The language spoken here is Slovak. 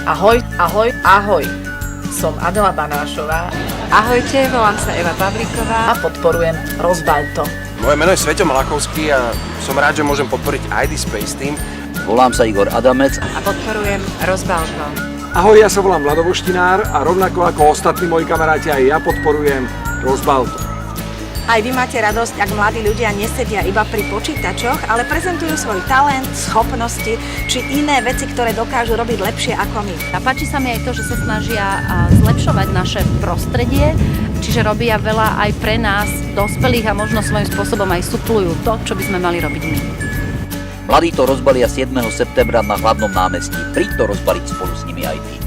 Ahoj, ahoj, ahoj. Som Adela Banášová Ahojte, volám sa Eva Pavlíková. a podporujem Rozbaľ to. Moje meno je Sveťo Malakovský a som rád, že môžem podporiť ID Space Team. Volám sa Igor Adamec. A podporujem Rozbalto. Ahoj, ja sa volám Vlado Voštinár a rovnako ako ostatní moji kamaráti aj ja podporujem Rozbalto. Aj vy máte radosť, ak mladí ľudia nesedia iba pri počítačoch, ale prezentujú svoj talent, schopnosti či iné veci, ktoré dokážu robiť lepšie ako my. A páči sa mi aj to, že sa snažia zlepšovať naše prostredie, čiže robia veľa aj pre nás, dospelých a možno svojím spôsobom aj suplujú to, čo by sme mali robiť my. Mladí to rozbalia 7. septembra na Hlavnom námestí. Príď to rozbaliť spolu s nimi aj ty.